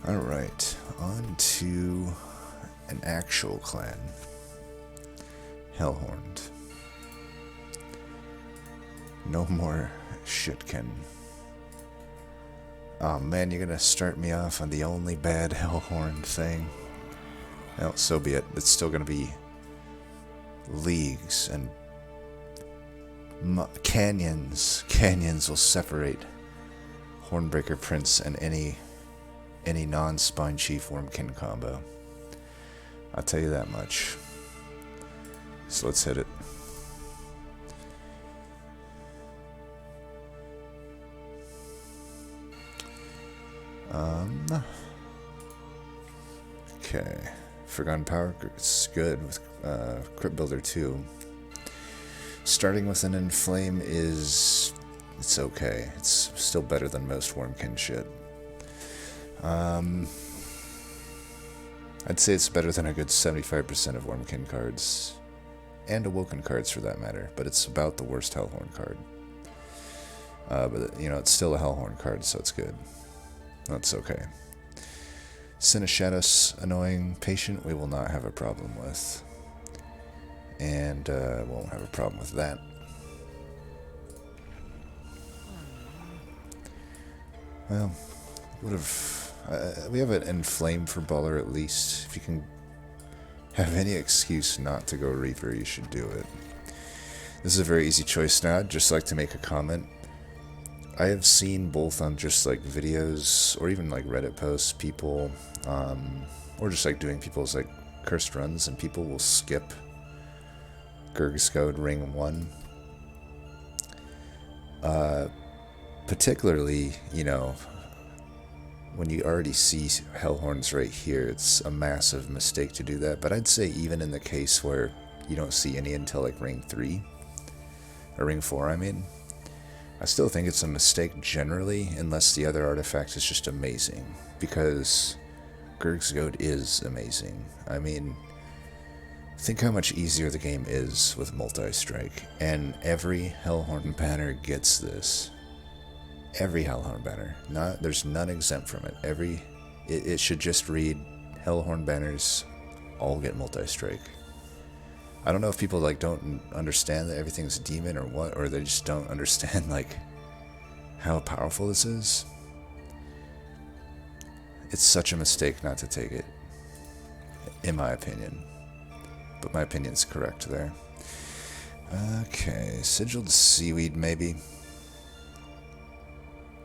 Alright, on to an actual clan. Hellhorned. No more shitkin. Oh man, you're gonna start me off on the only bad Hellhorned thing. Well, so be it. It's still gonna be leagues and canyons. Canyons will separate Hornbreaker Prince and any non-Spine Chief Wormkin combo. I'll tell you that much. So let's hit it. Okay. Forgotten Power, it's good with Crypt Builder 2. Starting with an Inflame it's okay. It's still better than most Wormkin shit. I'd say it's better than a good 75% of Wormkin cards. And Awoken cards for that matter, but it's about the worst Hellhorn card. But, you know, it's still a Hellhorn card, so it's good. That's okay. Sin of Shadows, annoying patient, we will not have a problem with. And won't have a problem with that. Well, would have. We have an Inflame for Baller at least. If you can have any excuse not to go Reaper, you should do it. This is a very easy choice now. I'd just like to make a comment. I have seen both on just like videos or even like Reddit posts, people, or just like doing people's like cursed runs, and people will skip Gurgscode Ring 1. Particularly, you know, when you already see Hellhorns right here, it's a massive mistake to do that. But I'd say even in the case where you don't see any until like Ring 3, or Ring 4, I mean, I still think it's a mistake generally, unless the other artifact is just amazing, because Gurgscode is amazing. I mean, think how much easier the game is with multi-strike, and every Hellhorn banner gets this. Every Hellhorn banner. There's none exempt from it. It should just read Hellhorn banners all get multi-strike. I don't know if people like don't understand that everything's a demon or what, or they just don't understand like how powerful this is. It's such a mistake not to take it, in my opinion. But my opinion's correct there. Okay, Sigiled Seaweed maybe.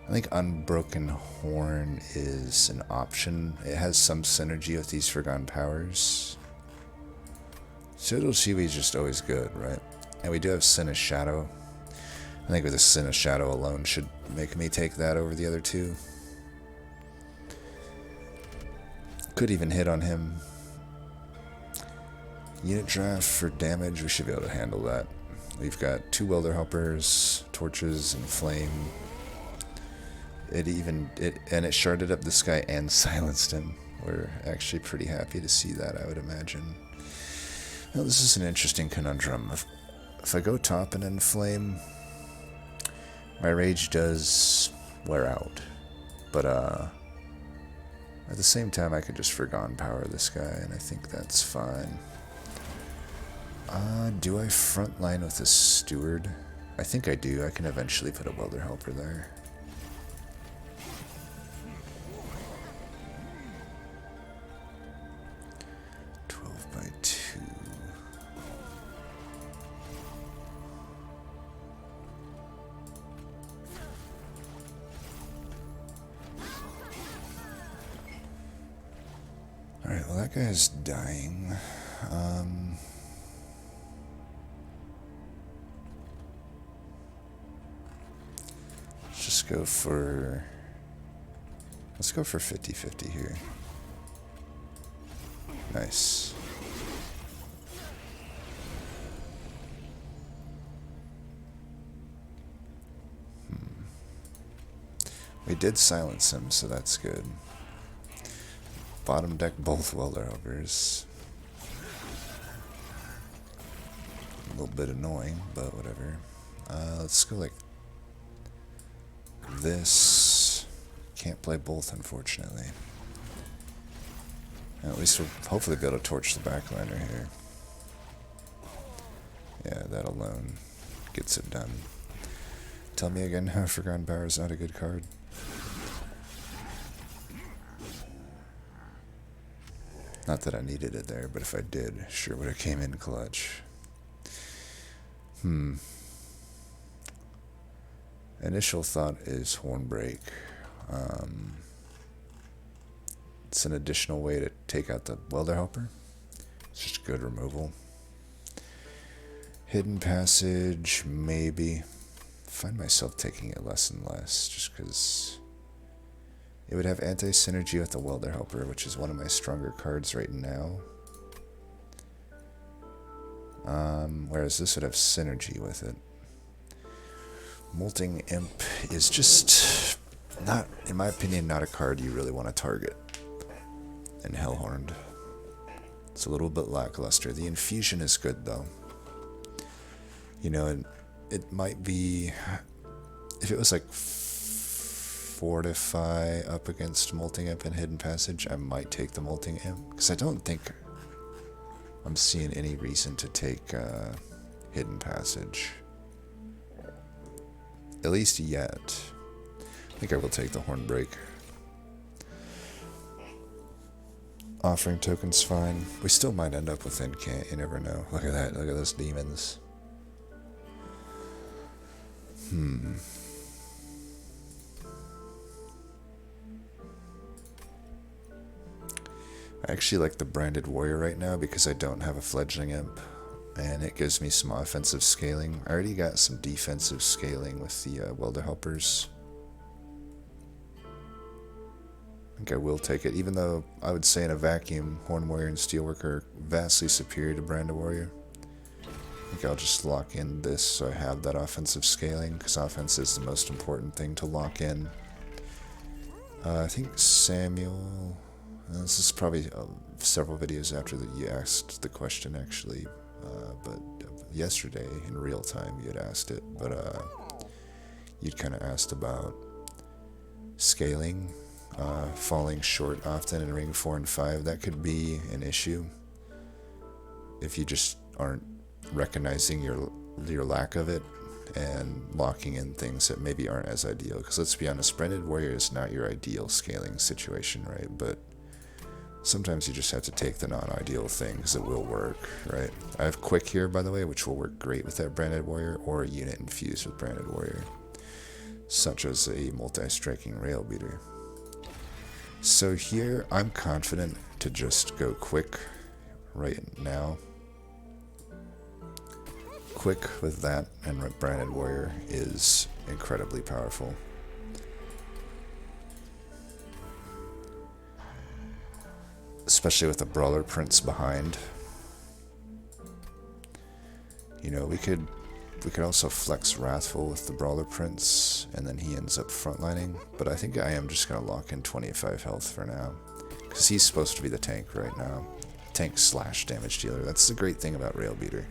I think Unbroken Horn is an option. It has some synergy with these Forgotten Powers. Sigiled Seaweed is just always good, right? And we do have Sin of Shadow. I think with the Sin of Shadow alone should make me take that over the other two. Could even hit on him. Unit draft for damage, we should be able to handle that. We've got 2 Welder Helpers, Torches, and Flame. And it sharded up this guy and silenced him. We're actually pretty happy to see that, I would imagine. Now, this is an interesting conundrum. If I go top and Inflame, my rage does wear out. But at the same time, I could just Forgotten Power this guy, and I think that's fine. Do I frontline with a Steward? I think I do. I can eventually put a Welder Helper there. Alright, well that guy's dying. Let's just go for... Let's go for 50-50 here. Nice. We did silence him, so that's good. Bottom deck both Welder Helpers. A little bit annoying, but whatever. Let's go like this. Can't play both, unfortunately. At least we'll hopefully be able to torch the backliner here. Yeah, that alone gets it done. Tell me again how Forgotten Power is not a good card. Not that I needed it there, but if I did, sure would have came in clutch. Initial thought is Hornbreak. It's an additional way to take out the Welder Helper. It's just good removal. Hidden Passage, maybe. Find myself taking it less and less, just because it would have anti-synergy with the Welder Helper, which is one of my stronger cards right now. Whereas this would have synergy with it. Molting Imp is just not, in my opinion, not a card you really want to target in Hellhorned. It's a little bit lackluster. The infusion is good though. You know, it might be, if it was like Fortify up against Molting Imp and Hidden Passage, I might take the Molting Imp, because I don't think I'm seeing any reason to take Hidden Passage. At least yet. I think I will take the Hornbreak. Offering token's fine. We still might end up with Incant, you never know. Look at that, look at those demons. I actually like the Branded Warrior right now because I don't have a Fledgling Imp, and it gives me some offensive scaling. I already got some defensive scaling with the Welder Helpers. I think I will take it, even though I would say in a vacuum, Horn Warrior and Steelworker are vastly superior to Branded Warrior. I think I'll just lock in this so I have that offensive scaling, because offense is the most important thing to lock in. I think Samuel... this is probably several videos after that you asked the question, actually. But yesterday, in real time, you had asked it. But you'd kind of asked about scaling, falling short often in Ring 4 and 5. That could be an issue if you just aren't recognizing your lack of it and locking in things that maybe aren't as ideal. Because let's be honest, Branded Warrior is not your ideal scaling situation, right? But sometimes you just have to take the non-ideal thing because it will work, right? I have Quick here, by the way, which will work great with that Branded Warrior, or a unit infused with Branded Warrior, such as a multi-striking Rail Beater. So here, I'm confident to just go Quick right now. Quick with that and Branded Warrior is incredibly powerful. Especially with the Brawler Prince behind. You know, we could also flex Wrathful with the Brawler Prince, and then he ends up frontlining. But I think I am just going to lock in 25 health for now, because he's supposed to be the tank right now. Tank / damage dealer. That's the great thing about Rail Beater.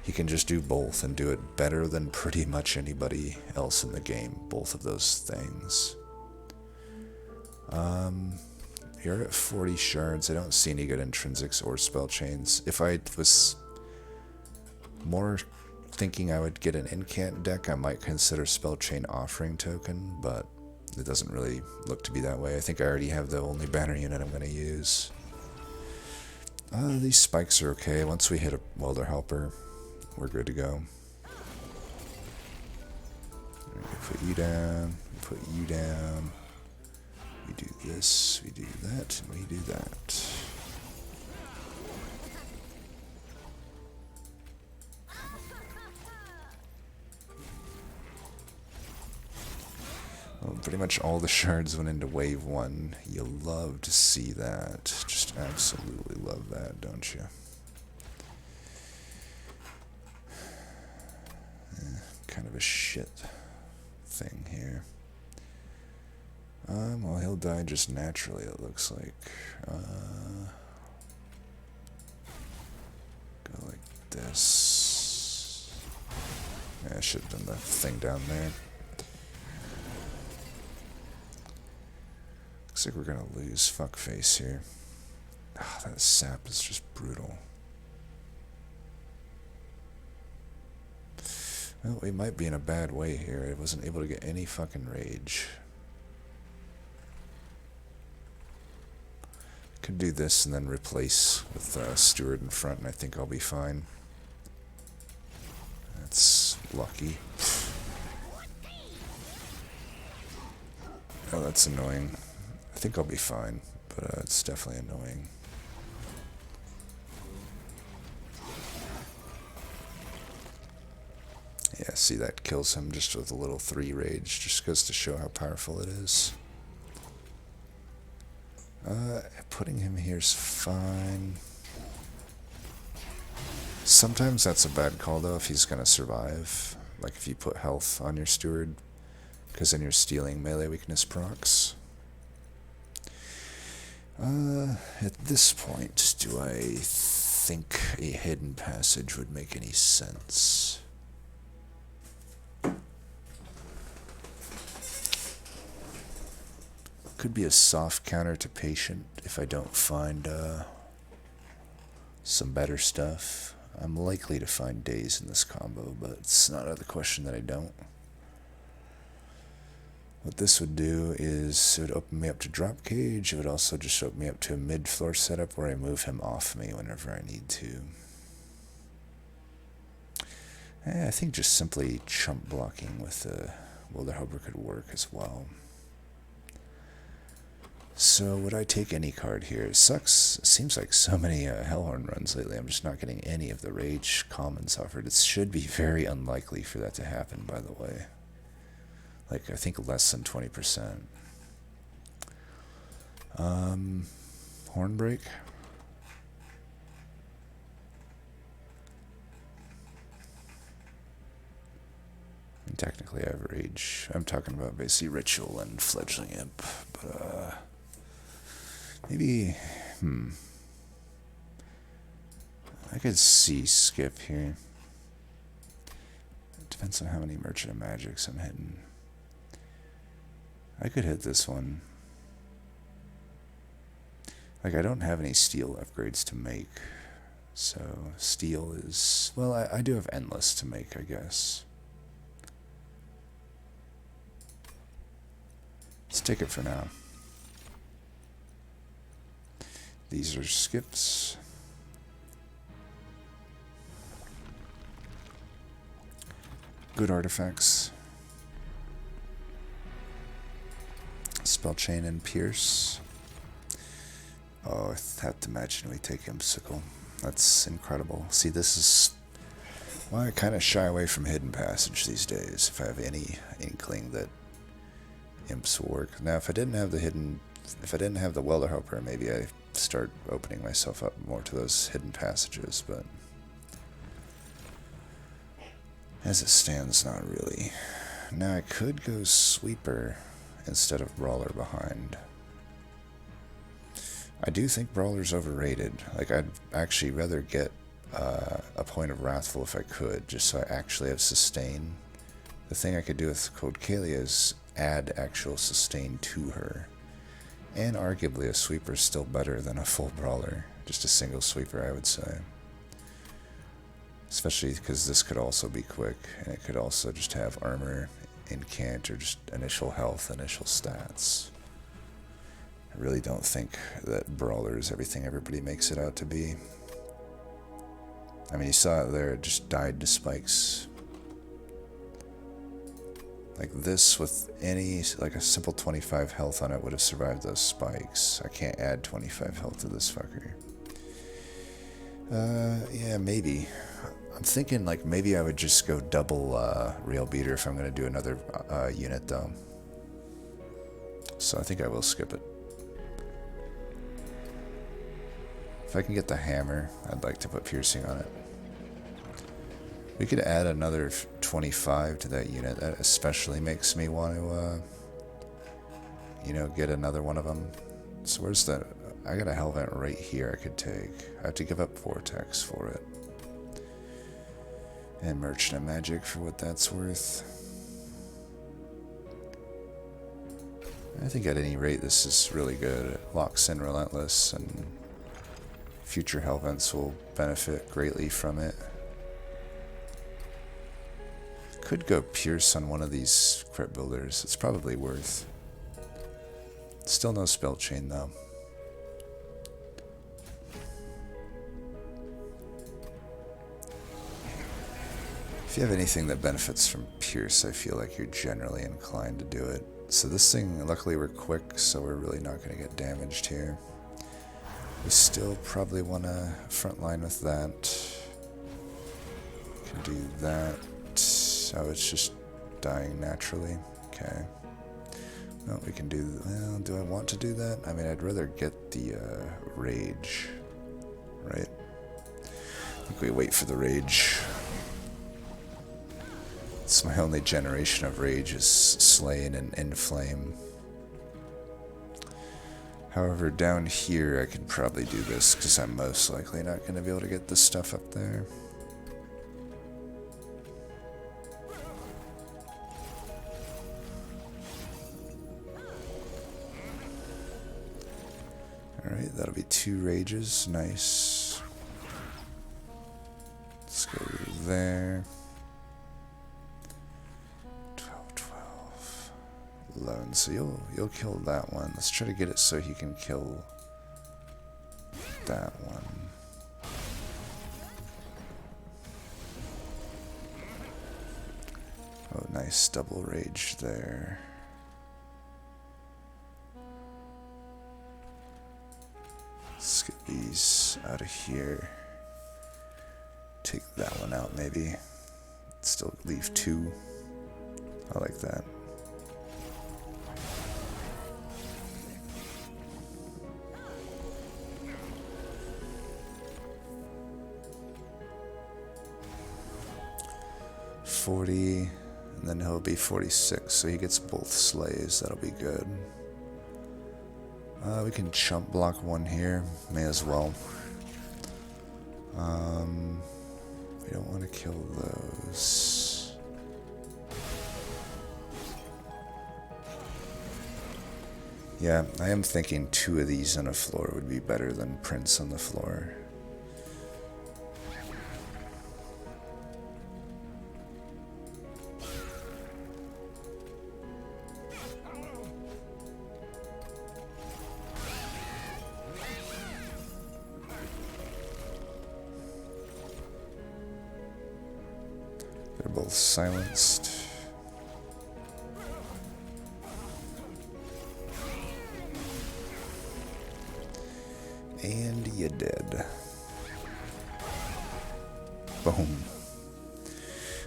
He can just do both and do it better than pretty much anybody else in the game. Both of those things. You're at 40 shards. I don't see any good intrinsics or spell chains. If I was more thinking I would get an incant deck, I might consider spell chain offering token, but it doesn't really look to be that way. I think I already have the only banner unit I'm going to use. These spikes are okay. Once we hit a Welder Helper, we're good to go. Put you down, put you down. We do this, we do that, and we do that. Well, pretty much all the shards went into wave 1. You love to see that. Just absolutely love that, don't you? Kind of a shit thing here. Well, he'll die just naturally, it looks like. Go like this. Yeah, I should have done the thing down there. Looks like we're gonna lose Fuckface here. Oh, that sap is just brutal. Well, we might be in a bad way here. I wasn't able to get any fucking rage. Could do this and then replace with Steward in front, and I think I'll be fine. That's lucky. Oh, that's annoying. I think I'll be fine, but it's definitely annoying. Yeah, see, that kills him just with a little 3 rage. Just goes to show how powerful it is. Putting him here's fine. Sometimes that's a bad call, though, if he's going to survive. Like if you put health on your Steward, because then you're stealing melee weakness procs. At this point, do I think a hidden passage would make any sense? Could be a soft counter to patient if I don't find some better stuff. I'm likely to find days in this combo, but it's not out of the question that I don't. What this would do is it would open me up to dropcage. It would also just open me up to a mid-floor setup where I move him off me whenever I need to. I think just simply chump blocking with the Wilderhopper could work as well. So would I take any card here? It sucks. It seems like so many Hellhorn runs lately. I'm just not getting any of the rage commons offered. It should be very unlikely for that to happen, by the way. Like, I think less than 20%. Hornbreak. And technically I have rage. I'm talking about basically ritual and fledgling imp, but maybe, I could see skip here. It depends on how many Merchant of Magics I'm hitting. I could hit this one. Like, I don't have any steel upgrades to make. So, steel is, well, I do have endless to make, I guess. Let's take it for now. These are skips. Good artifacts. Spell Chain and Pierce. Oh, I have to imagine we take Impsicle. That's incredible. See, this is why I kind of shy away from Hidden Passage these days, if I have any inkling that Imps will work. Now, if I didn't have the Welderhopper, maybe I start opening myself up more to those Hidden Passages, but as it stands, not really. Now, I could go Sweeper instead of Brawler behind. I do think Brawler's overrated. Like, I'd actually rather get a point of Wrathful if I could, just so I actually have sustain. The thing I could do with Code Kalia is add actual sustain to her. And arguably a Sweeper is still better than a full Brawler. Just a single Sweeper, I would say. Especially because this could also be quick, and it could also just have armor, incant, or just initial health, initial stats. I really don't think that Brawler is everything everybody makes it out to be. I mean, you saw it there, it just died to spikes. Like this, with any, like a simple 25 health on it would have survived those spikes. I can't add 25 health to this fucker. Yeah, maybe. I'm thinking like maybe I would just go double Rail Beater if I'm going to do another unit though. So I think I will skip it. If I can get the hammer, I'd like to put piercing on it. We could add another 25 to that unit. That especially makes me want to, you know, get another one of them. So where's that? I got a Hell Vent right here I could take. I have to give up Vortex for it. And Merchant of Magic for what that's worth. I think at any rate this is really good. It locks in Relentless and Future hell vents will benefit greatly from it. Could go Pierce on one of these crit builders. It's probably worth. Still no spell chain though. If you have anything that benefits from Pierce, I feel like you're generally inclined to do it. So this thing, luckily we're quick, so we're really not going to get damaged here. We still probably want to frontline with that. Can do that. Oh, it's just dying naturally. Okay. No, we can do... Well, do I want to do that? I mean, I'd rather get the rage. Right? I think we wait for the rage. It's my only generation of rage is Slain and Inflame. However, down here I could probably do this because I'm most likely not going to be able to get this stuff up there. Alright, that'll be 2 rages. Nice. Let's go there. 11, so you'll kill that one. Let's try to get it so he can kill that one. Oh, nice double rage there. Let's get these out of here. Take that one out maybe. Still leave 2. I like that. And then he'll be 46, so he gets both slays. That'll be good. We can chump block one here, may as well. We don't want to kill those. Yeah, I am thinking 2 of these on a floor would be better than Prince on the floor. They're both silenced. And you're dead. Boom.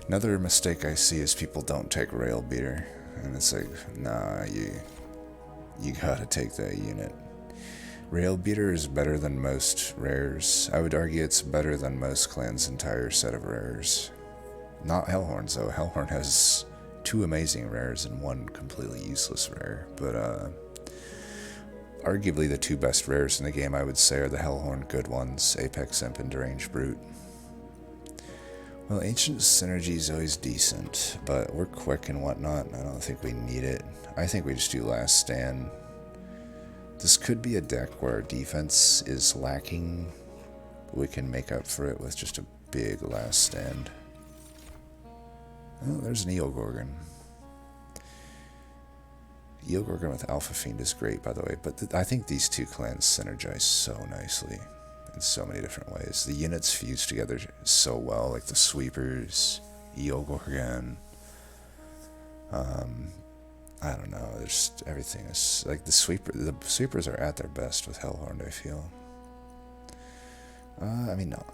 Another mistake I see is people don't take Rail Beater. And it's like, nah, you gotta take that unit. Rail Beater is better than most rares. I would argue it's better than most clans' entire set of rares. Not Hellhorned, though. Hellhorned has 2 amazing rares and 1 completely useless rare. But, arguably the 2 best rares in the game, I would say, are the Hellhorned good ones, Apex Imp and Deranged Brute. Well, Ancient Synergy is always decent, but we're quick and whatnot, and I don't think we need it. I think we just do Last Stand. This could be a deck where our defense is lacking. We can make up for it with just a big Last Stand. Oh, there's an Eogorgon. Eogorgon with Alpha Fiend is great, by the way, but I think these 2 clans synergize so nicely in so many different ways. The units fuse together so well, like the Sweepers, Eogorgon. I don't know, there's everything is like the Sweepers are at their best with Hellhorned, I feel. I mean, no,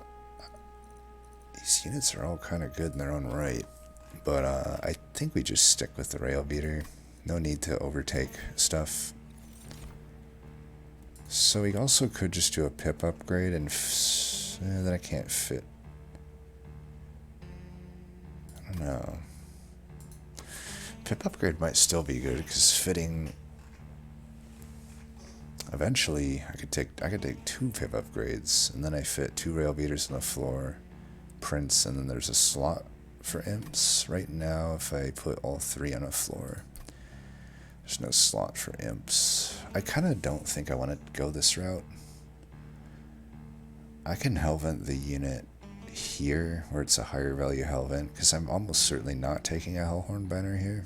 these units are all kind of good in their own right. But I think we just stick with the Rail Beater. No need to overtake stuff. So we also could just do a pip upgrade and then I can't fit. I don't know. Pip upgrade might still be good because fitting. Eventually, I could take 2 pip upgrades and then I fit 2 Rail Beaters on the floor, Prince, and then there's a slot for imps. Right now, if I put all 3 on a floor, there's no slot for imps. I kind of don't think I want to go this route. I can Hellvent the unit here, where it's a higher value Hellvent, because I'm almost certainly not taking a Hellhorn banner here.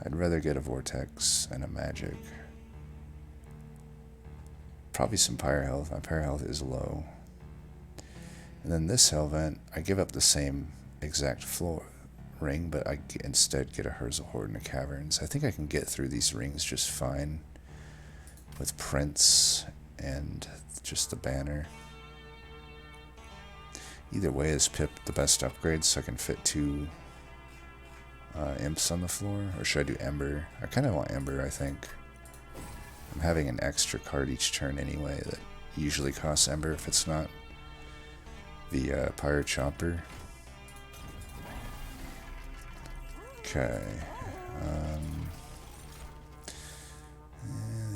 I'd rather get a Vortex and a Magic. Probably some Pyre Health. My Pyre Health is low. And then this Hellvent, I give up the same exact floor ring, but I instead get a Hellhorned in the Caverns. I think I can get through these rings just fine with Prince and just the banner. Either way, is Pip the best upgrade so I can fit 2 imps on the floor? Or should I do Ember? I kind of want Ember, I think. I'm having an extra card each turn anyway that usually costs Ember if it's not the Pyre Chomper. Okay.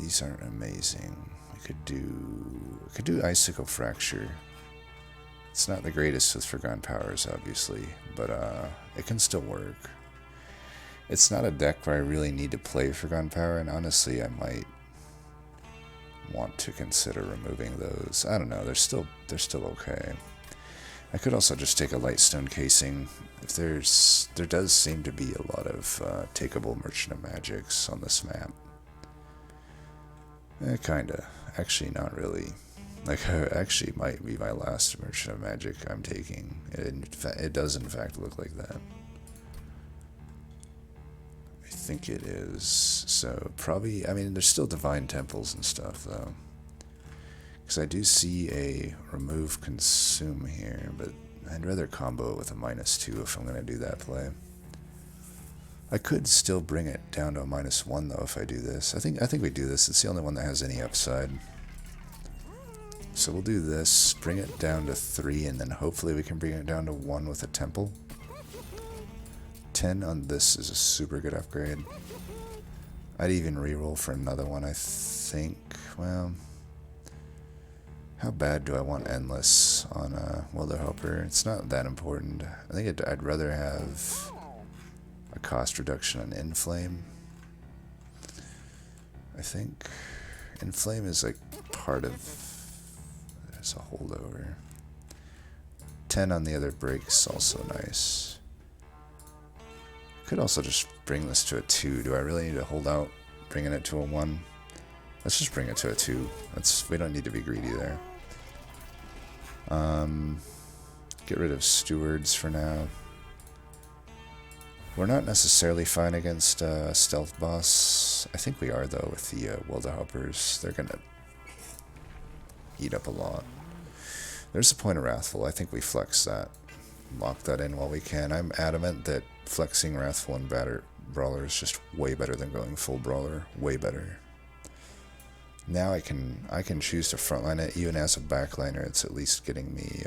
These aren't amazing. We could do Icicle Fracture. It's not the greatest with Forgotten Powers, obviously, but it can still work. It's not a deck where I really need to play Forgotten Power, and honestly, I might want to consider removing those. I don't know. They're still okay. I could also just take a Lightstone Casing. If there does seem to be a lot of takeable Merchant of Magics on this map. Kinda. Actually, not really. Like, actually might be my last Merchant of Magic I'm taking. It does in fact look like that. I think it is. So probably, I mean, there's still Divine Temples and stuff though. Because I do see a remove consume here, but I'd rather combo it with a -2 if I'm going to do that play. I could still bring it down to a -1 though if I do this. I think we do this. It's the only one that has any upside. So we'll do this, bring it down to 3, and then hopefully we can bring it down to 1 with a temple. 10 on this is a super good upgrade. I'd even reroll for another one, I think. Well, how bad do I want Endless on Wilder Helper? It's not that important. I think I'd rather have a cost reduction on Inflame. I think Inflame is like part of... There's a holdover. 10 on the other breaks, also nice. Could also just bring this to a 2. Do I really need to hold out bringing it to a 1? Let's just bring it to a 2. We don't need to be greedy there. Get rid of Stewards for now. We're not necessarily fine against Stealth Boss. I think we are though with the Wilder Helpers. They're gonna eat up a lot. There's a point of Wrathful. I think we flex that. Lock that in while we can. I'm adamant that flexing Wrathful and Brawler is just way better than going full Brawler. Way better. Now I can choose to frontline it. Even as a backliner, it's at least getting me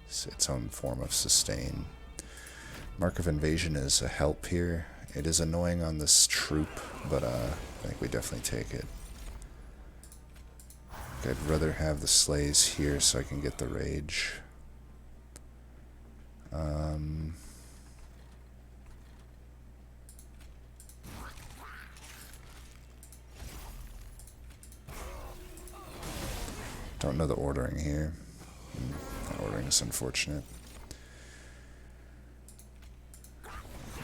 its own form of sustain. Mark of Invasion is a help here. It is annoying on this troop, but I think we definitely take it. I'd rather have the Slays here so I can get the Rage. Don't know the ordering here. The ordering is unfortunate.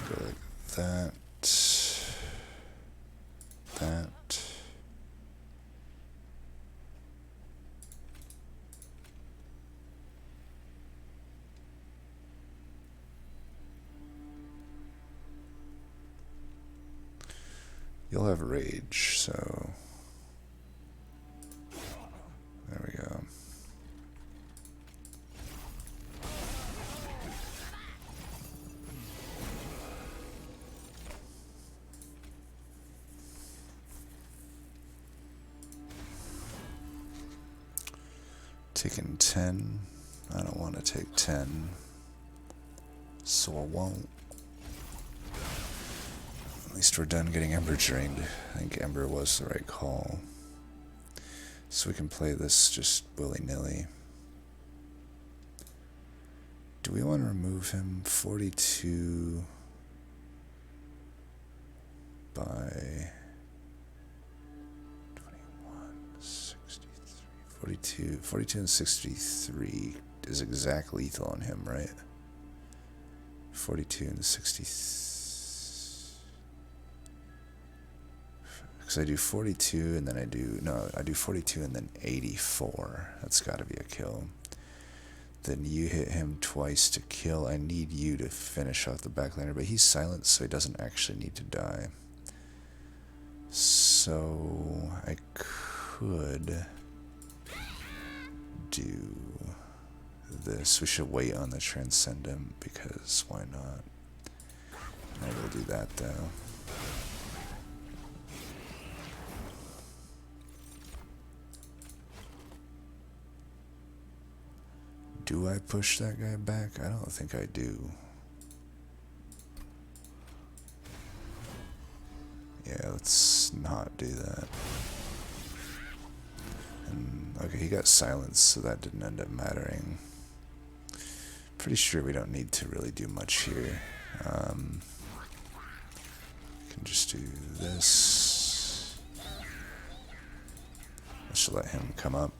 Go like that. That. You'll have Rage, so there we go. Taking 10. I don't want to take 10, so I won't. At least we're done getting Ember drained. I think Ember was the right call. So we can play this just willy-nilly. Do we want to remove him? 42 by 42 and 63 is exact lethal on him, right? 42 and 60. Because I do 42 and then I do 42 and then 84. That's got to be a kill. Then you hit him twice to kill. I need you to finish off the backliner, but he's silenced, so he doesn't actually need to die. So I could do this. We should wait on the Transcendent, because why not? I will do that though. Do I push that guy back? I don't think I do. Yeah, let's not do that. And, okay, he got silenced, so that didn't end up mattering. Pretty sure we don't need to really do much here. Can just do this. I should let him come up.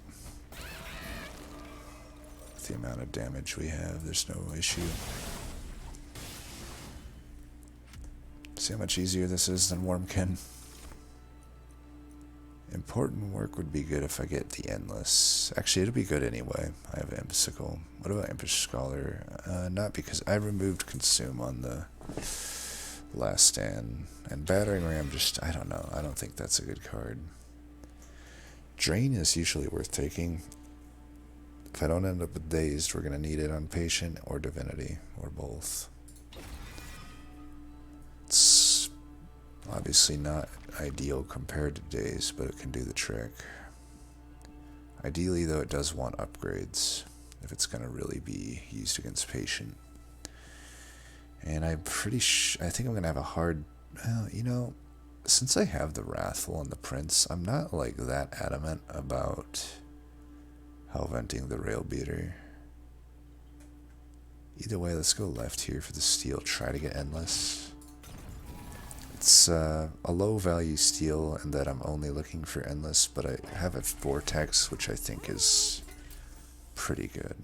With the amount of damage we have, there's no issue. See how much easier this is than Wormkin? Important work would be good if I get the Endless. Actually, it'll be good anyway. I have Impical. What about Impish Scholar? Not, because I removed Consume on the last stand. And Battering Ram, just, I don't know. I don't think that's a good card. Drain is usually worth taking. If I don't end up with Dazed, we're going to need it on Patient or Divinity, or both. It's obviously not ideal compared to Dazed, but it can do the trick. Ideally, though, it does want upgrades if it's going to really be used against Patient. And I'm pretty sure, I think I'm going to have a hard, well, you know, since I have the Wrathful and the Prince, I'm not like that adamant about Hellventing the Rail Beater. Either way, let's go left here for the steal. Try to get Endless. It's a low value steal in that I'm only looking for Endless, but I have a Vortex, which I think is pretty good.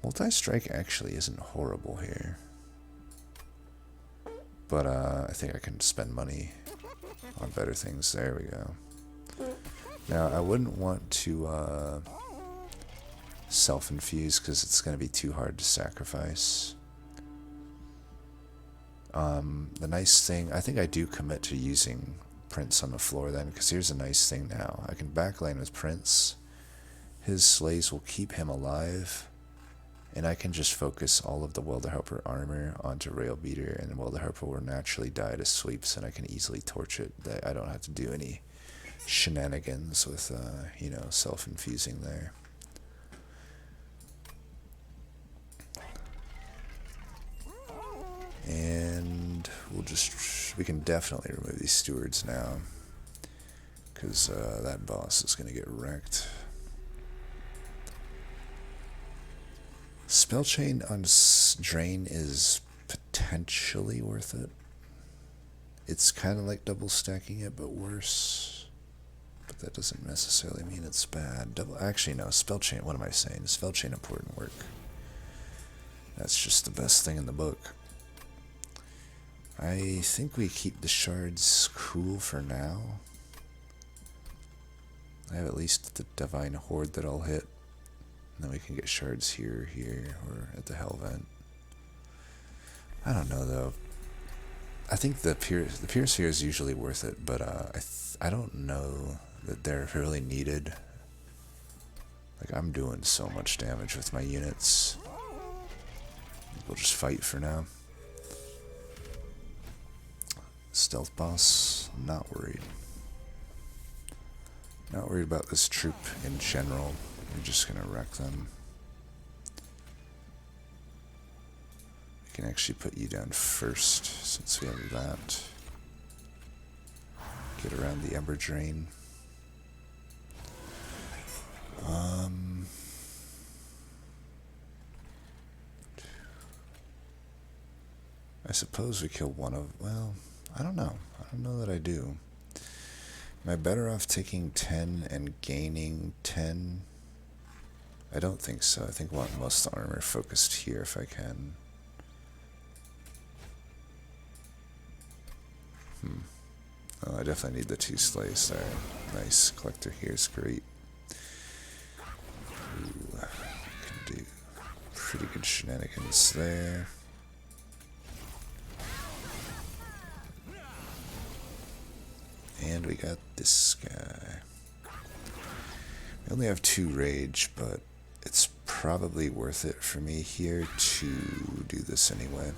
Multi-strike actually isn't horrible here. But I think I can spend money on better things. There we go. Now, I wouldn't want to self-infuse because it's going to be too hard to sacrifice. The nice thing, I think I do commit to using Prince on the floor then, because here's a nice thing now. I can backlane with Prince. His slays will keep him alive, and I can just focus all of the Welderharper armor onto Railbeater, and Welderharper will naturally die to sweeps, and I can easily torch it. I don't have to do any shenanigans with, you know, self-infusing there. And we can definitely remove these stewards now, because that boss is going to get wrecked. Spell Chain on Drain is potentially worth it. It's kind of like double stacking it, but worse. But that doesn't necessarily mean it's bad. Actually, no, Spell Chain, what am I saying? Spell Chain important work. That's just the best thing in the book. I think we keep the shards cool for now. I have at least the Divine Horde that I'll hit. And then we can get shards here, or at the Hellvent. I don't know, though. I think the Pierce here is usually worth it, but I don't know that they're really needed. Like, I'm doing so much damage with my units. We'll just fight for now. Stealth boss, not worried. Not worried about this troop in general. We're just gonna wreck them. We can actually put you down first, since we have that. Get around the Ember Drain. I suppose we kill one of, well, I don't know. I don't know that I do. I'm Am I better off taking 10 and gaining 10? I don't think so. I think I want most of the armor focused here if I can. Oh, I definitely need the 2 slays there. Nice. Collector here is great. Ooh, can do pretty good shenanigans there. And we got this guy. We only have 2 rage, but it's probably worth it for me here to do this anyway.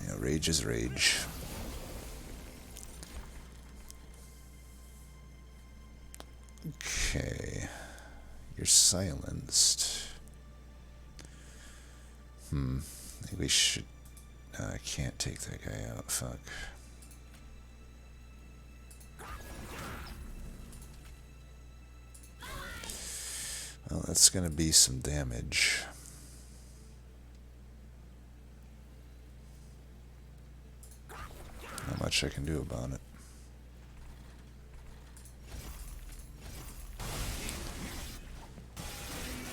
You know, rage is rage. Okay. You're silenced. I think we should... No, I can't take that guy out. Fuck. Well, that's gonna be some damage. Not much I can do about it.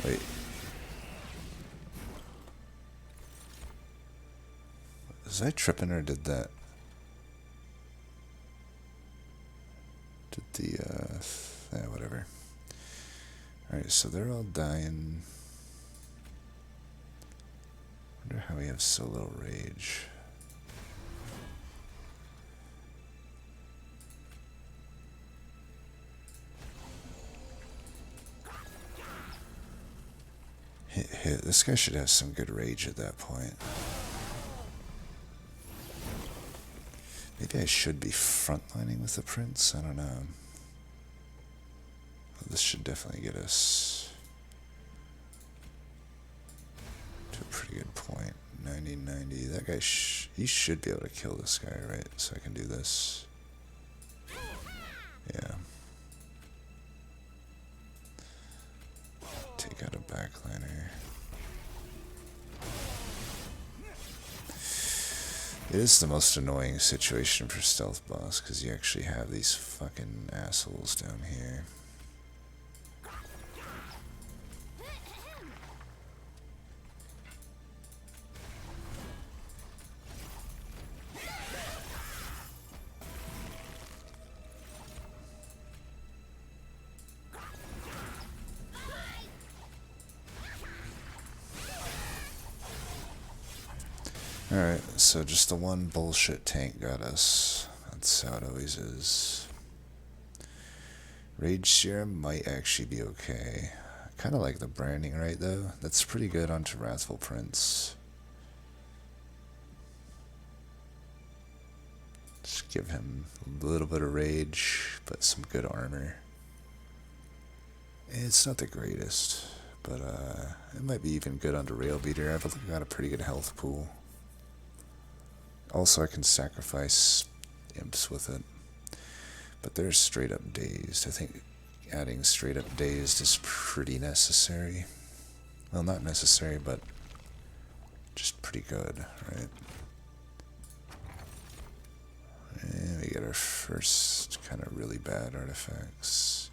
Wait. Was I tripping or did that? Did the, yeah, whatever. Alright, so they're all dying. Wonder how we have so little rage. Hit. This guy should have some good rage at that point. Maybe I should be frontlining with the prince? I don't know. Well, this should definitely get us to a pretty good point. 90-90. That guy, he should be able to kill this guy, right? So I can do this. Yeah. Take out a backliner. It is the most annoying situation for stealth boss because you actually have these fucking assholes down here. Alright, so just the one bullshit tank got us. That's how it always is. Rage Serum might actually be okay. Kind of like the branding right though. That's pretty good onto Wrathful Prince. Just give him a little bit of rage, but some good armor. It's not the greatest, but it might be even good onto Rail Beater. I've got a pretty good health pool. Also, I can sacrifice imps with it. But they're straight up dazed. I think adding straight up dazed is pretty necessary. Well, not necessary, but just pretty good, right? And we get our first kind of really bad artifacts.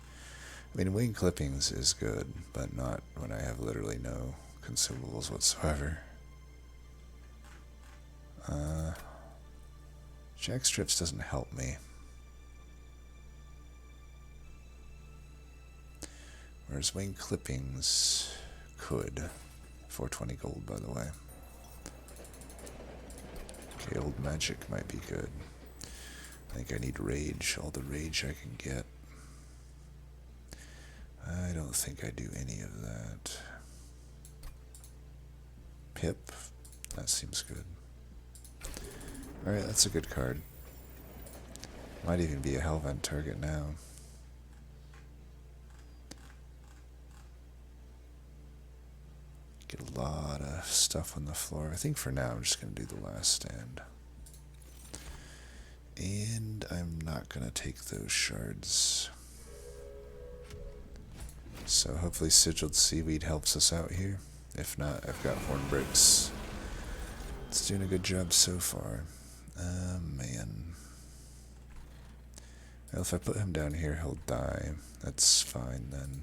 I mean, wing clippings is good, but not when I have literally no consumables whatsoever. Jack strips doesn't help me. Whereas wing clippings could. 420 gold, by the way. Okay, old magic might be good. I think I need rage, all the rage I can get. I don't think I do any of that. Pip, that seems good. Alright, that's a good card. Might even be a Hellvent target now. Get a lot of stuff on the floor. I think for now I'm just going to do the last stand. And I'm not going to take those shards. So hopefully Sigiled Seaweed helps us out here. If not, I've got Horn Bricks. It's doing a good job so far. Man. Well, if I put him down here, he'll die. That's fine then.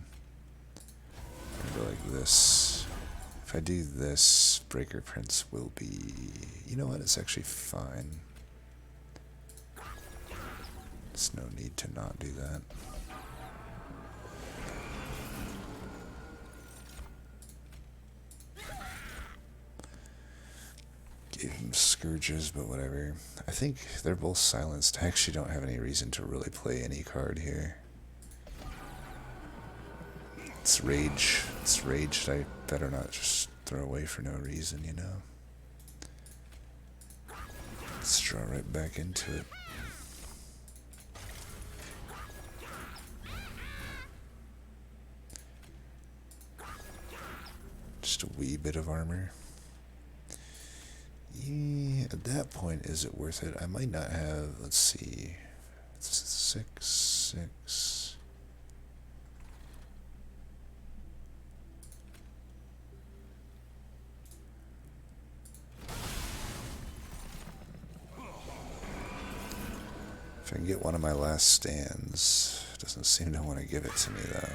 I'm gonna go like this. If I do this, Breaker Prince will be... You know what? It's actually fine. There's no need to not do that. Gave him Scourges, but whatever. I think they're both silenced. I actually don't have any reason to really play any card here. It's Rage. It's Rage that I better not just throw away for no reason, you know? Let's draw right back into it. Just a wee bit of armor. Yeah, at that point, is it worth it? I might not have, let's see, 6. If I can get one of my last stands, doesn't seem to want to give it to me though.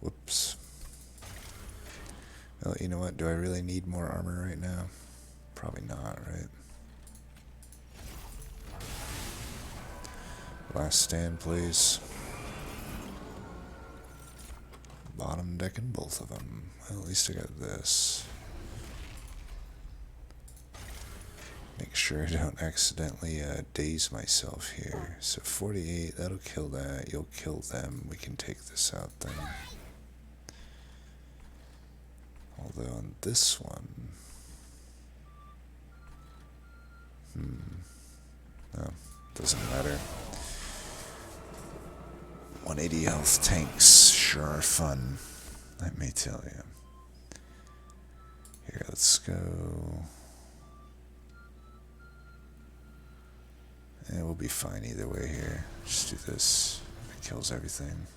Whoops. Well, you know what? Do I really need more armor right now? Probably not, right? Last stand, please. Bottom decking both of them. Well, at least I got this. Make sure I don't accidentally daze myself here. So 48, that'll kill that. You'll kill them. We can take this out then. Although on this one... No, doesn't matter. 180 health tanks sure are fun, let me tell you. Here, let's go. And we'll be fine either way here. Just do this. It kills everything.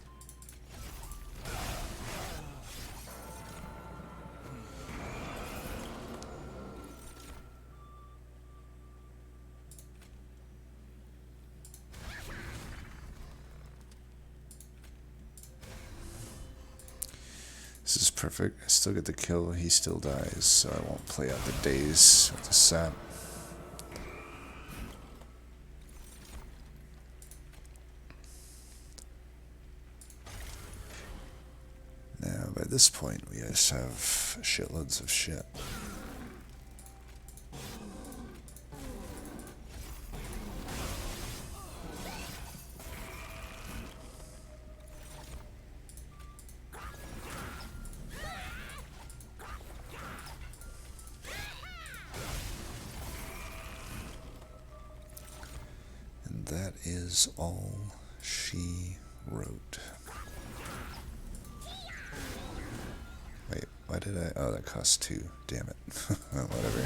This is perfect. I still get the kill. He still dies, so I won't play out the days with the sap. Now, by this point, we just have shitloads of shit. And that is all she wrote. Wait, why did I? Oh, that cost 2. Damn it. Whatever.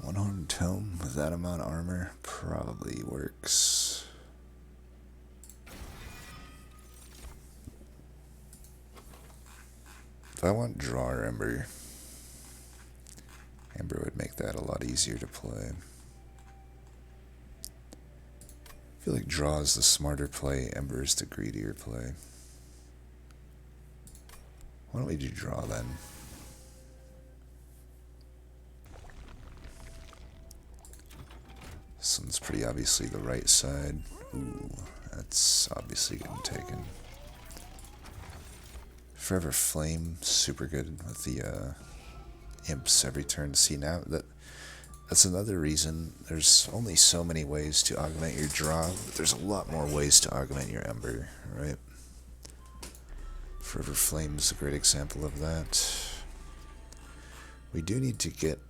One-horned tome with that amount of armor probably works. If I want draw or Ember, Ember would make that a lot easier to play. I feel like draw is the smarter play, Ember is the greedier play. Why don't we do draw then? This one's pretty obviously the right side. Ooh, that's obviously getting taken. Forever Flame, super good with the imps every turn. See, now that's another reason. There's only so many ways to augment your draw, but there's a lot more ways to augment your Ember, right? Forever Flame is a great example of that. We do need to get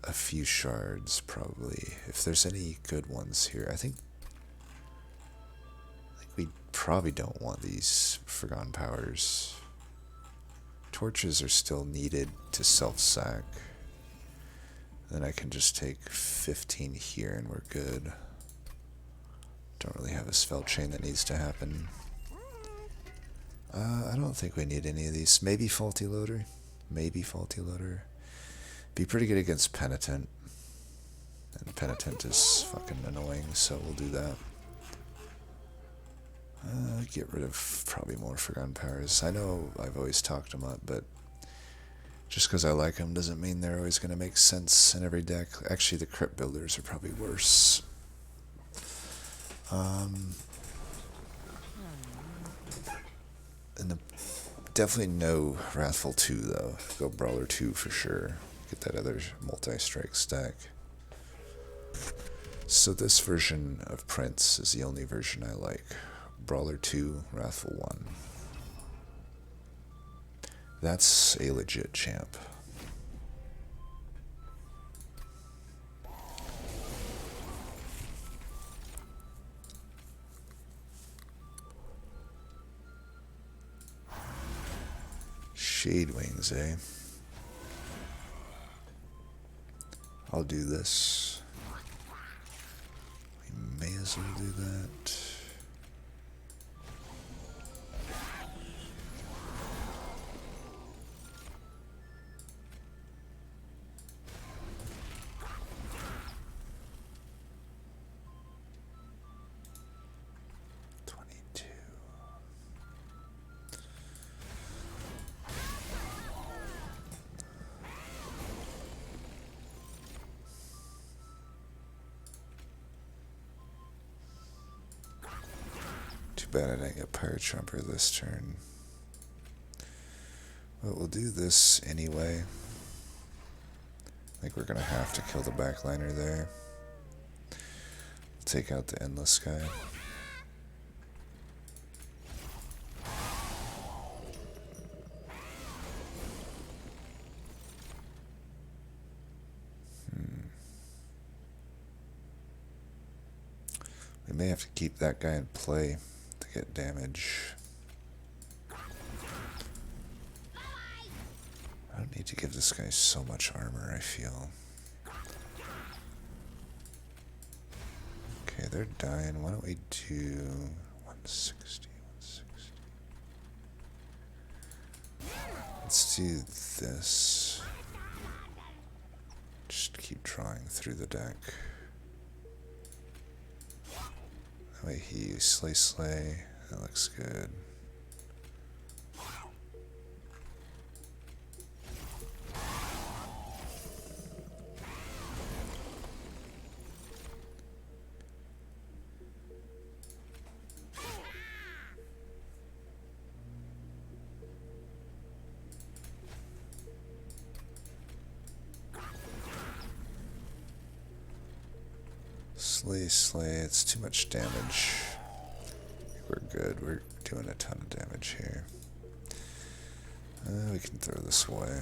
a few shards, probably, if there's any good ones here. I think we probably don't want these Forgotten Powers. Torches are still needed to self-sack. Then I can just take 15 here and we're good. Don't really have a spell chain that needs to happen. I don't think we need any of these. Maybe Faulty Loader. Maybe Faulty Loader. Be pretty good against Penitent. And Penitent is fucking annoying, so we'll do that. Get rid of probably more Forgotten Powers. I know I've always talked them up, but just because I like them doesn't mean they're always going to make sense in every deck. Actually, the Crypt Builders are probably worse. And definitely no Wrathful 2, though. Go Brawler 2 for sure. Get that other multi-strike stack. So this version of Prince is the only version I like. Brawler 2, Wrathful 1. That's a legit champ. Shade Wings, eh? I'll do this. We may as well do that. Bad I didn't get Pirate Trumper this turn. But we'll do this anyway. I think we're gonna have to kill the backliner there. Take out the Endless guy. We may have to keep that guy in play. Get damage. I don't need to give this guy so much armor, I feel. Okay, they're dying. Why don't we do 160, 160. Let's do this. Just keep drawing through the deck. Wait, he slay. That looks good. Slay. It's too much damage. We're good. We're doing a ton of damage here. We can throw this away.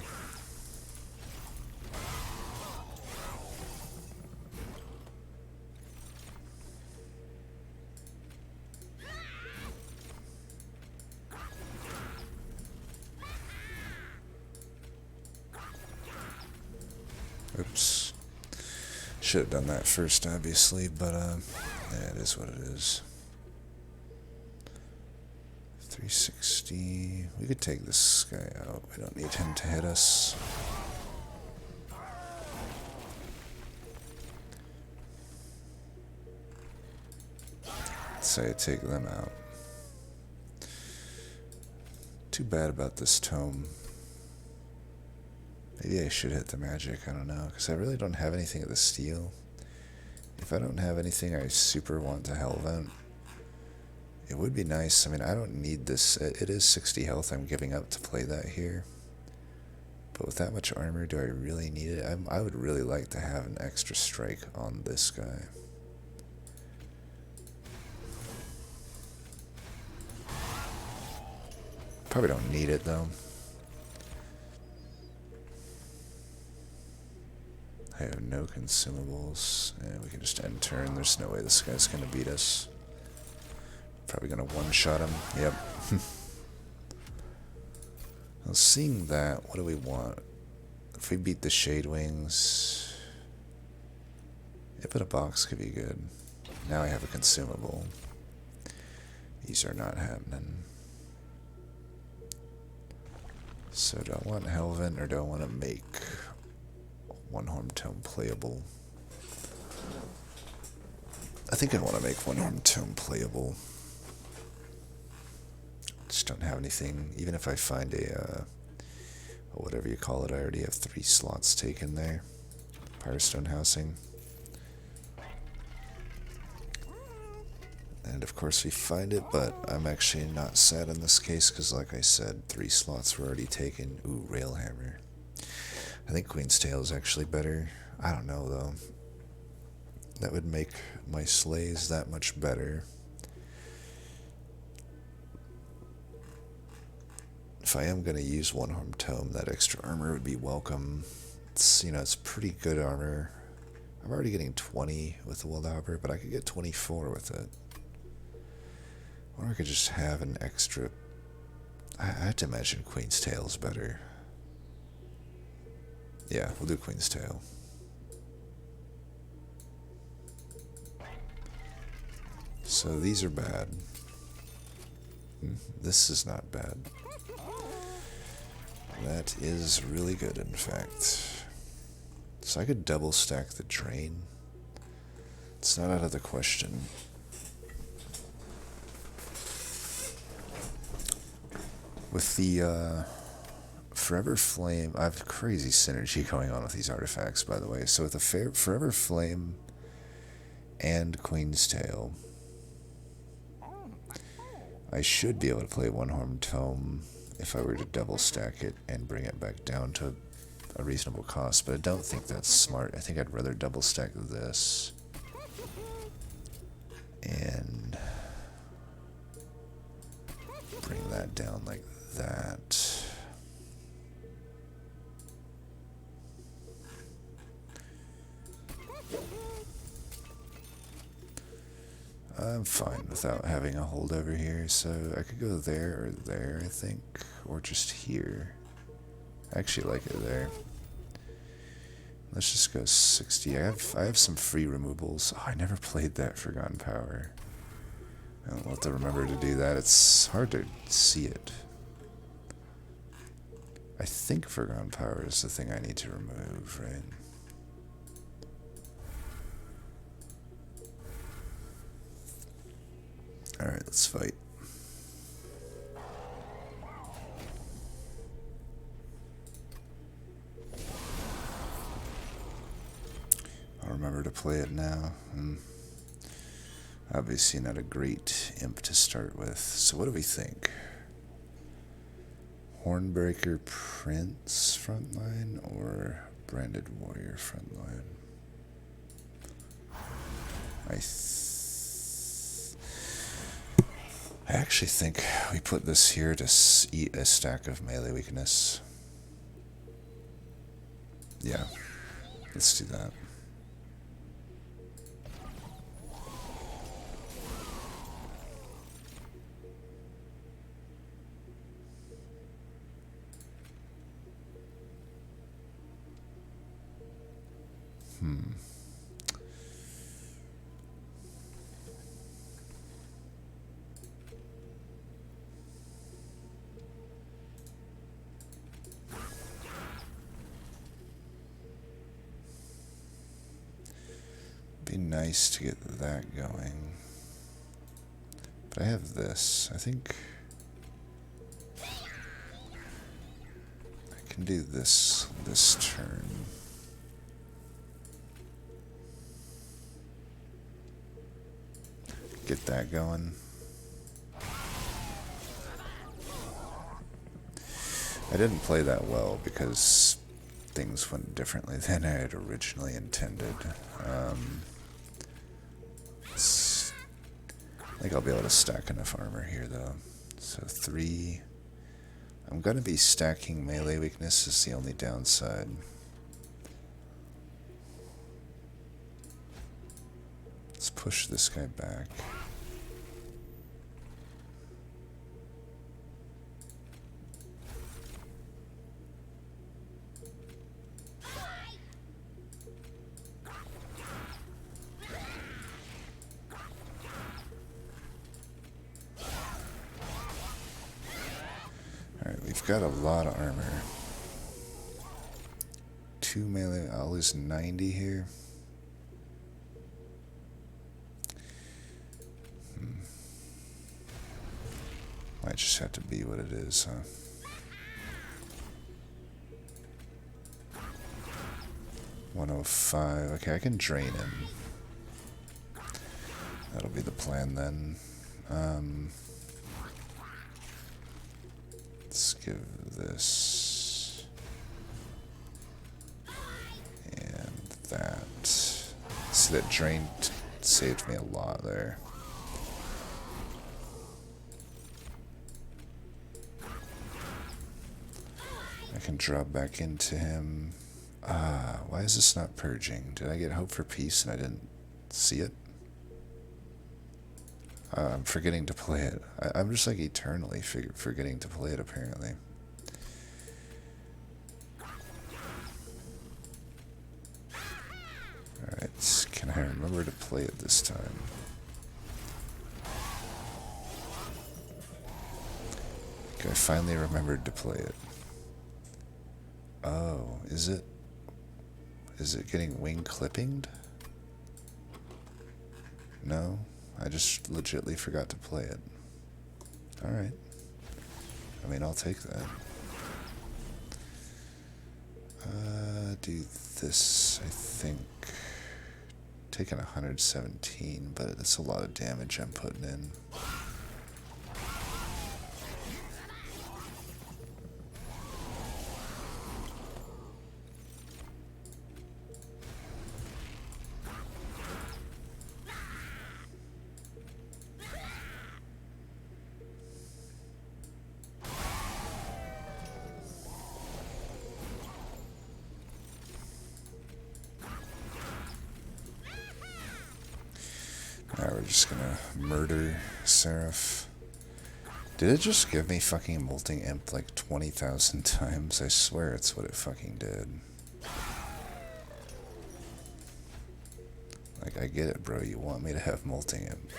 Oops. Should have done that first, obviously, but yeah, it is what it is. 360. We could take this guy out. We don't need him to hit us. Let's say I take them out. Too bad about this tome. Maybe I should hit the magic, I don't know, because I really don't have anything at the steel. If I don't have anything I super want to Hellvent, it would be nice. I mean, I don't need this. It is 60 health I'm giving up to play that here. But with that much armor, do I really need it? I would really like to have an extra strike on this guy. Probably don't need it, though. I have no consumables, and we can just end turn. There's no way this guy's gonna beat us. Probably gonna one-shot him. Yep. Well, seeing that, what do we want? If we beat the Shade Wings, if it a box could be good. Now I have a consumable. These are not happening. So do I want Helvin or do I want to make One-Horned Tome playable? I think I want to make One-Horned Tome playable. Just don't have anything. Even if I find a, whatever you call it, I already have 3 slots taken there. Firestone housing. And of course we find it, but I'm actually not sad in this case because, like I said, 3 slots were already taken. Ooh, Railhammer. I think Queen's Tail is actually better. I don't know though. That would make my sleighs that much better. If I am going to use One-Horned Tome, that extra armor would be welcome. It's, you know, it's pretty good armor. I'm already getting 20 with the Wildhopper, but I could get 24 with it. Or I could just have an extra... I have to imagine Queen's Tail is better. Yeah, we'll do Queen's Tail. So these are bad. This is not bad. That is really good, in fact. So I could double stack the drain. It's not out of the question. With the Forever Flame, I have crazy synergy going on with these artifacts, by the way. So with the Forever Flame and Queen's Tail, I should be able to play One-Horned Tome if I were to double stack it and bring it back down to a reasonable cost, but I don't think that's smart. I think I'd rather double stack this and bring that down like that. I'm fine without having a holdover here, so I could go there or there, I think, or just here. I actually like it there. Let's just go 60. I have some free removables. Oh, I never played that Forgotten Power. I'll have to remember to do that. It's hard to see it. I think Forgotten Power is the thing I need to remove, right? Alright, let's fight. I'll remember to play it now. Obviously not a great imp to start with. So what do we think? Hornbreaker Prince frontline or Branded Warrior frontline? I actually think we put this here to eat a stack of melee weakness. Yeah, let's do that. Be nice to get that going. But I have this. I think I can do this turn. Get that going. I didn't play that well because things went differently than I had originally intended. I think I'll be able to stack enough armor here though. So 3. I'm going to be stacking melee weakness is the only downside. Let's push this guy back. I've got a lot of armor. 2 melee, I'll lose 90 here. Might just have to be what it is, huh? $105. Okay, I can drain him. That'll be the plan then. Let's give this and that. See, that drain saved me a lot there. I can drop back into him. Why is this not purging? Did I get Hope for Peace and I didn't see it? I'm forgetting to play it. I'm just like eternally forgetting to play it apparently. Alright, can I remember to play it this time? Okay, I finally remembered to play it. Oh, is it getting wing clippinged? No, I just legitly forgot to play it. Alright. I mean, I'll take that. Do this, I think. Taking 117, but it's a lot of damage I'm putting in. Alright, we're just gonna murder Seraph. Did it just give me fucking Molting Imp like 20,000 times? I swear it's what it fucking did. Like, I get it, bro. You want me to have Molting Imp.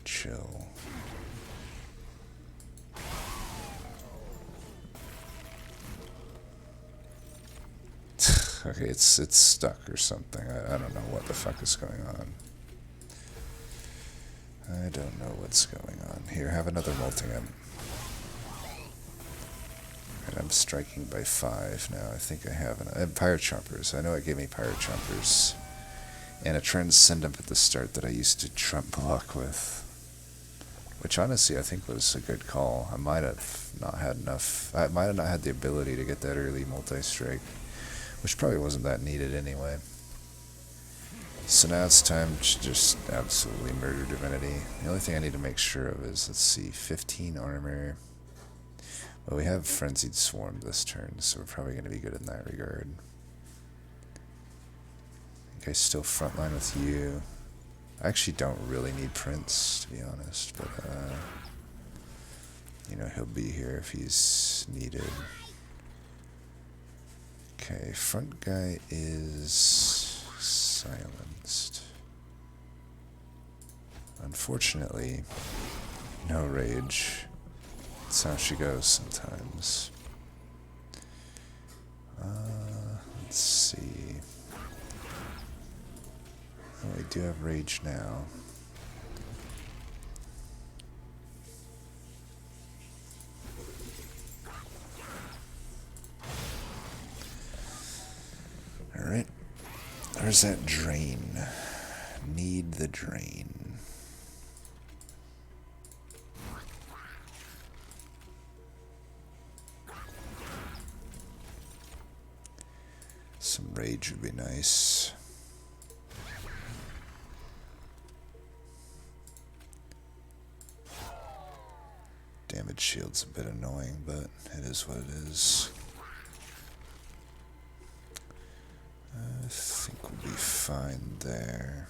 Chill. Okay, it's stuck or something. I don't know what the fuck is going on. I don't know what's going on. Here, have another Molting Imp. And I'm striking by 5 now. I think I have Pirate Chompers. I know it gave me Pirate Chompers. And a Transcendent at the start that I used to trump block with. Which honestly I think was a good call. I might have not had enough. I might have not had the ability to get that early multi-strike. Which probably wasn't that needed anyway. So now it's time to just absolutely murder Divinity. The only thing I need to make sure of is, let's see, 15 armor. Well, we have Frenzied Swarm this turn, so we're probably going to be good in that regard. I think I still frontline with you. I actually don't really need Prince, to be honest, but, you know, he'll be here if he's needed. Okay, front guy is silenced. Unfortunately, no rage. That's how she goes sometimes. Let's see. Oh, we do have rage now. Alright. There's that drain. Need the drain. Some rage would be nice. Damage shield's a bit annoying, but it is what it is. I think we'll be fine there.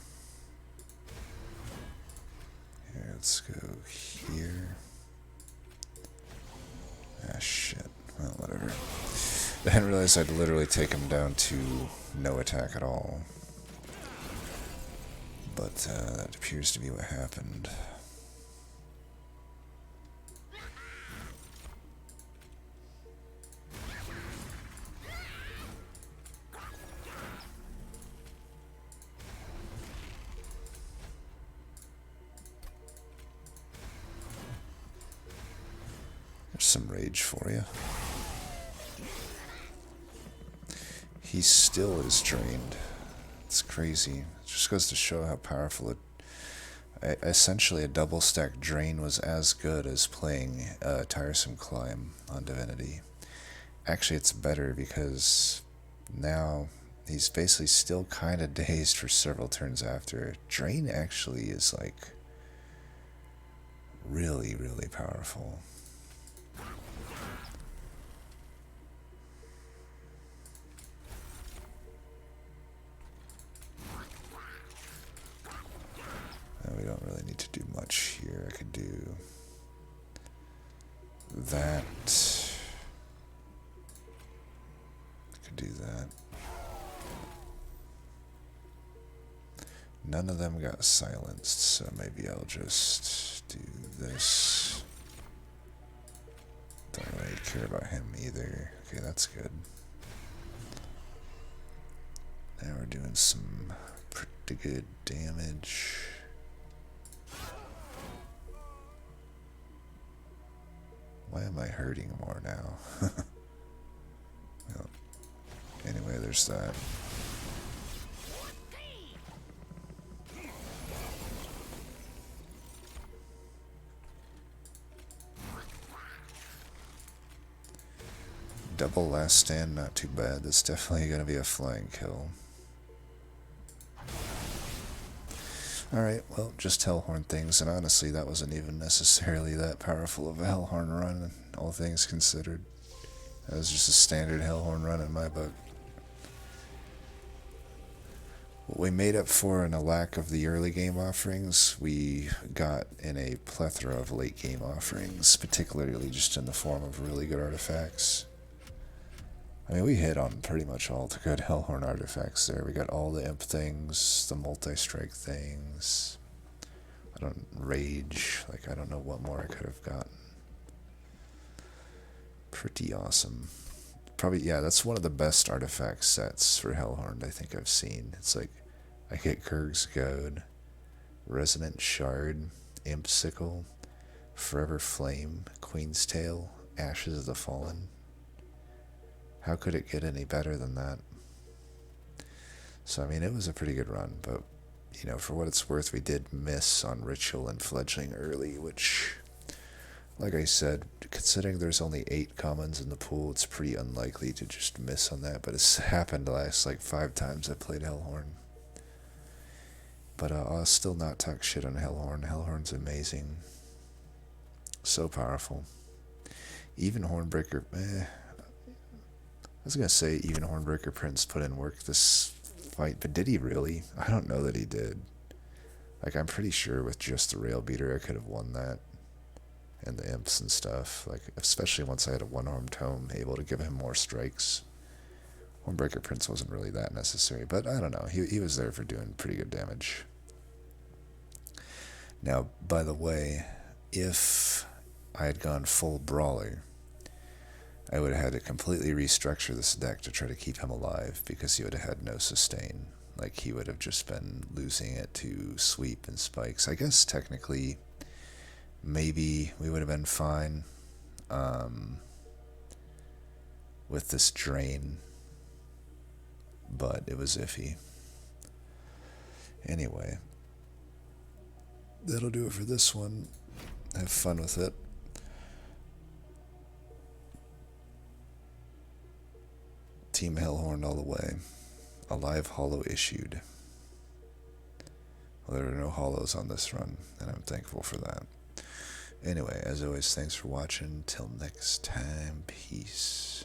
Here, let's go here. Ah, shit. Well, whatever. I didn't realize I'd literally take him down to no attack at all. But that appears to be what happened. some rage for you. He still is drained. It's crazy. It just goes to show how powerful it. Essentially, a double stack drain was as good as playing Tiresome Climb on Divinity. Actually, it's better because now he's basically still kind of dazed for several turns after. Drain actually is like really, really powerful. We don't really need to do much here. I could do that. I could do that. None of them got silenced, so maybe I'll just do this. Don't really care about him either. Okay, that's good. Now we're doing some pretty good damage. Why am I hurting more now? Well, anyway, there's that. Double last stand, not too bad. That's definitely going to be a flying kill. Alright, well, just Hellhorn things, and honestly, that wasn't even necessarily that powerful of a Hellhorn run, all things considered. That was just a standard Hellhorn run in my book. What we made up for in a lack of the early game offerings, we got in a plethora of late game offerings, particularly just in the form of really good artifacts. I mean, we hit on pretty much all the good Hellhorn artifacts there. We got all the imp things, the multi-strike things. Rage, like I don't know what more I could have gotten. Pretty awesome. Probably, yeah, that's one of the best artifact sets for Hellhorned I think I've seen. It's like, I get Kurg's Goad, Resonant Shard, Imp Sickle, Forever Flame, Queen's Tail, Ashes of the Fallen. How could it get any better than that? So, I mean, it was a pretty good run, but, you know, for what it's worth, we did miss on Ritual and Fledgling early, which, like I said, considering there's only 8 commons in the pool, it's pretty unlikely to just miss on that, but it's happened the last, like, 5 times I played Hellhorn. But I'll still not talk shit on Hellhorn. Hellhorn's amazing. So powerful. Even Hornbreaker, I was going to say even Hornbreaker Prince put in work this fight, but did he really? I don't know that he did. Like, I'm pretty sure with just the Rail Beater I could have won that. And the imps and stuff. Like, especially once I had a one-armed tome able to give him more strikes. Hornbreaker Prince wasn't really that necessary, but I don't know. He was there for doing pretty good damage. Now, by the way, if I had gone full Brawler, I would have had to completely restructure this deck to try to keep him alive, because he would have had no sustain. Like, he would have just been losing it to sweep and spikes. I guess technically, maybe we would have been fine with this drain, but it was iffy. Anyway, that'll do it for this one. Have fun with it. Team Hellhorn all the way. A live holo issued. Well, there are no holos on this run, and I'm thankful for that. Anyway, as always, thanks for watching. Till next time, peace.